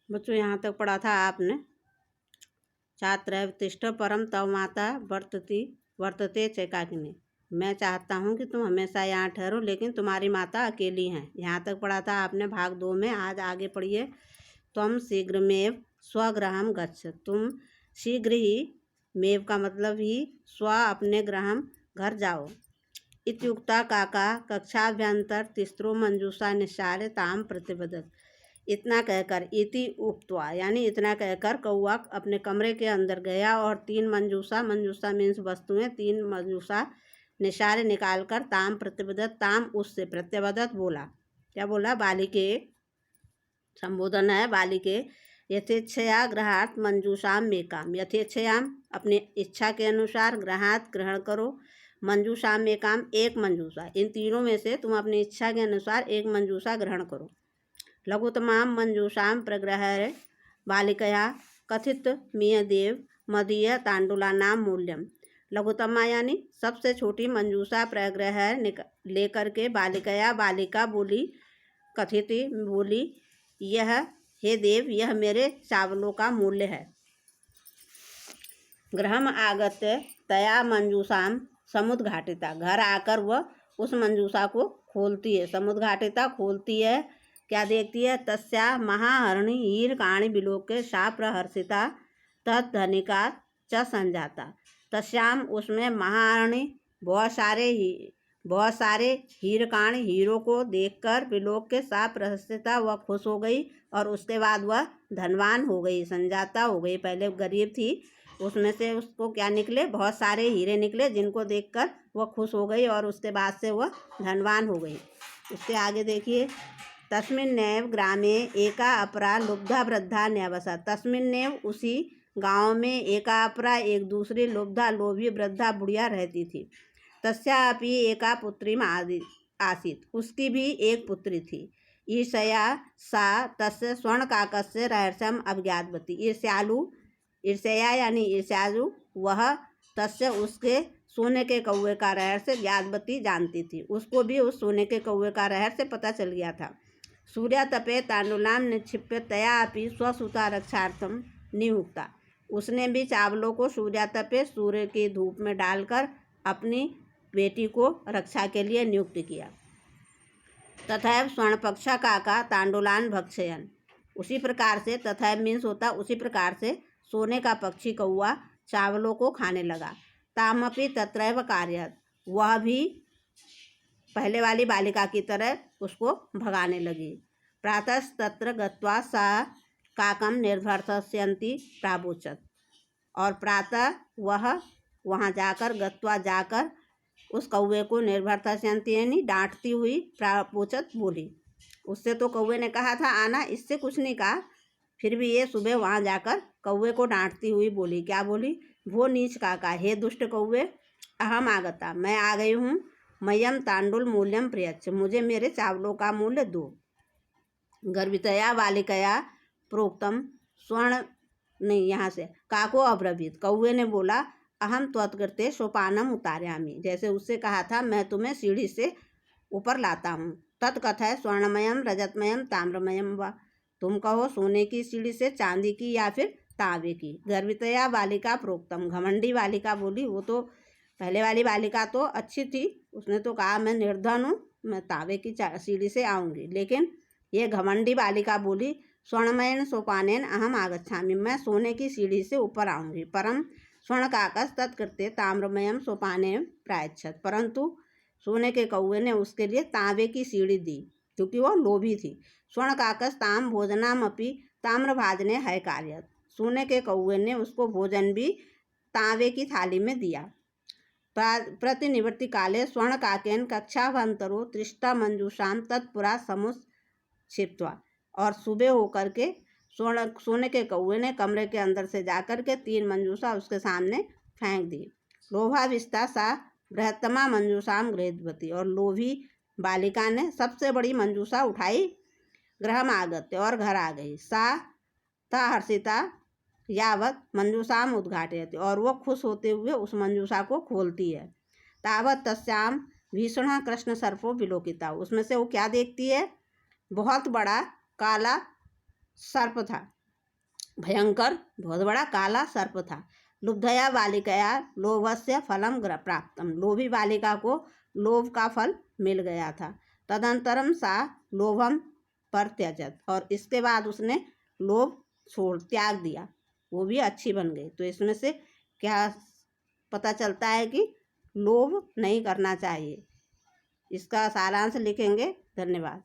बच्चों यहाँ तक पढ़ा था आपने। छात्र तिष्ठ परम तव माता वर्तते चैकाकिनी। मैं चाहता हूँ कि तुम हमेशा यहाँ ठहरो, लेकिन तुम्हारी माता अकेली हैं। यहाँ तक पढ़ा था आपने भाग 2 में। आज आगे पढ़िए। त्वम शीघ्रमेव स्वगृहं गच्छ। तुम शीघ्र ही, मेव का मतलब ही, स्व अपने गृहं घर जाओ। इत्युक्ता काका कक्षाभ्यंतर तिस्रो मंजूषा निस्सार्य ताम प्रतिबद्धत। इतना कहकर, इति उक्त्वा यानी इतना कहकर कौआ अपने कमरे के अंदर गया और 3 मंजूषा मीन्स वस्तुएं, 3 मंजूषा निशारे निकाल कर ताम प्रतिबद्धत, ताम उससे, प्रत्यबद्धत बोला। क्या बोला? बालिके संबोधन है। बालिके यथेच्छया ग्रहात् मंजूषाम में काम। यथेच्छयाम अपनी इच्छा के अनुसार, ग्रहात् ग्रहण करो, मंजूषाम में काम एक मंजूषा। इन तीनों में से तुम अपनी इच्छा के अनुसार एक मंजूषा ग्रहण करो। लघुतमां मंजूषां प्रगृह्य बालिकया कथित मियदेव मदीय तांडुलानां मूल्यम। लघुतमा यानी सबसे छोटी मंजूषा प्रगृह्य लेकर के बालिकया, बालिका बोली, कथित बोली, यह हे देव, यह मेरे चावलों का मूल्य है। गृहम आगत्य तया मंजूषाम समुद्घाटिता। घर आकर वह उस मंजूषा को खोलती है, समुद्घाटिता खोलती है। क्या देखती है? तस्या महाहरणी हीरकाणी विलोक्य सा प्रहर्षिता तद्धनिका च संजाता। तस्याम उसमें महाहरणी बहुत सारे हीरकाण हीरों को देखकर विलोक्य सा प्रहर्षिता वह खुश हो गई और उसके बाद वह धनवान हो गई, संजाता हो गई। पहले गरीब थी, उसमें से उसको क्या निकले? बहुत सारे हीरे निकले, जिनको देखकर वह खुश हो गई और उसके बाद से वह धनवान हो गई। उसके आगे देखिए। तस्मिन्नेव ग्रामे एका अपरा लुब्धा वृद्धा न्यवसत। तस्मिन्नेव उसी गांव में एका अपरा एक दूसरी लुब्धा लोभी वृद्धा बुढ़िया रहती थी। तस्यापि एका पुत्री आसीत। उसकी भी एक पुत्री थी। ईर्ष्या सा तस्य स्वर्णकाकस्य रहस्यम अज्ञातवती। ईर्ष्या यानी ईर्ष्यालु वह तस्य उसके सोने के कौवे का रहस्य ज्ञातवती जानती थी। उसको भी उस सोने के कौवे का रहस्य पता चल गया था। सूर्यातपे तांडुलाम निक्षिप्य तया अपि स्वसुता रक्षार्थम नियुक्ता। उसने भी चावलों को सूर्यातपे, सूर्य की धूप में डालकर अपनी बेटी को रक्षा के लिए नियुक्त किया। तथैव स्वर्णपक्षा काका तांडुलान भक्षयन। उसी प्रकार से, तथैव मीन्स होता उसी प्रकार से, सोने का पक्षी कौआ चावलों को खाने लगा। तामपि तत्रैव कार्यत। वह भी पहले वाली बालिका की तरह उसको भगाने लगी। प्रातस्तत्र गत्वा सा काकम निर्भर्तस्यन्ति प्रावोचत। और प्रातः वह वहाँ जाकर, गत्वा जाकर, उस कौवे को निर्भर्तस्यन्ति यानी डांटती हुई, प्रावोचत बोली। उससे तो कौवे ने कहा था आना, इससे कुछ नहीं कहा, फिर भी ये सुबह वहाँ जाकर कौवे को डांटती हुई बोली। क्या बोली? वो नीच काका, हे दुष्ट कौवे, अहम आगता, मैं आ गई हूँ। मयम तांडुल मूल्यम प्रयच्छ, मुझे मेरे चावलों का मूल्य दो। गर्वितया बालिकया प्रोक्तम स्वर्ण नहीं, यहाँ से काको अब्रवीत। कौवे ने बोला, अहम त्वत्कृते सोपानम उतार्यामि। जैसे उससे कहा था, मैं तुम्हें सीढ़ी से ऊपर लाता हूँ। तत्कथय स्वर्णमयम रजतमयम ताम्रमयम व। तुम कहो सोने की सीढ़ी से, चांदी की या फिर तांबे की। गर्वितया बालिका प्रोक्तम, घमंडी बालिका बोली। वो तो पहले वाली बालिका तो अच्छी थी, उसने तो कहा मैं निर्धन हूँ, मैं तांबे की सीढ़ी से आऊँगी। लेकिन ये घमंडी बालिका बोली, स्वर्णमयन सोपानेन अहम आगच्छामि, मैं सोने की सीढ़ी से ऊपर आऊँगी। परम स्वर्णकाकस तत्कृते ताम्रमयम सोपानेन प्रायच्छत। परंतु सोने के कौवे ने उसके लिए तांबे की सीढ़ी दी, क्योंकि वह लोभी थी। स्वर्णकाकस ताम भोजनामपि ताम्रभाजने है कार्यत। सोने के कौवे ने उसको भोजन भी तांबे की थाली में दिया। प्रतिनिवृत्ति काले स्वर्णकाकेन कक्षाभंतरो त्रिष्टा मंजूषाम तत्पुरा समुच्छित्वा। और सुबह होकर के सोने के कौवे ने कमरे के अंदर से जाकर के 3 मंजूषा उसके सामने फेंक दी। लोभाविष्टा सा बृहत्तमा मंजूषाम गृहीतवती। और लोभी बालिका ने सबसे बड़ी मंजूषा उठाई। गृहम आगत्य और घर आ गई। सा था हर्षिता यावत मंजूषाम उद्घाटयति। और वो खुश होते हुए उस मंजूषा को खोलती है। तावत तस्याम भीषण कृष्ण सर्पो विलोकिता। उसमें से वो क्या देखती है? बहुत बड़ा काला सर्प था, भयंकर बहुत बड़ा काला सर्प था। लुब्धया बालिकया लोभस्य फलम प्राप्तम, लोभी बालिका को लोभ का फल मिल गया था। तदंतरम सा लोभम परत्यजत, और इसके बाद उसने लोभ त्याग दिया, वो भी अच्छी बन गई। तो इसमें से क्या पता चलता है कि लोभ नहीं करना चाहिए। इसका सारांश लिखेंगे। धन्यवाद।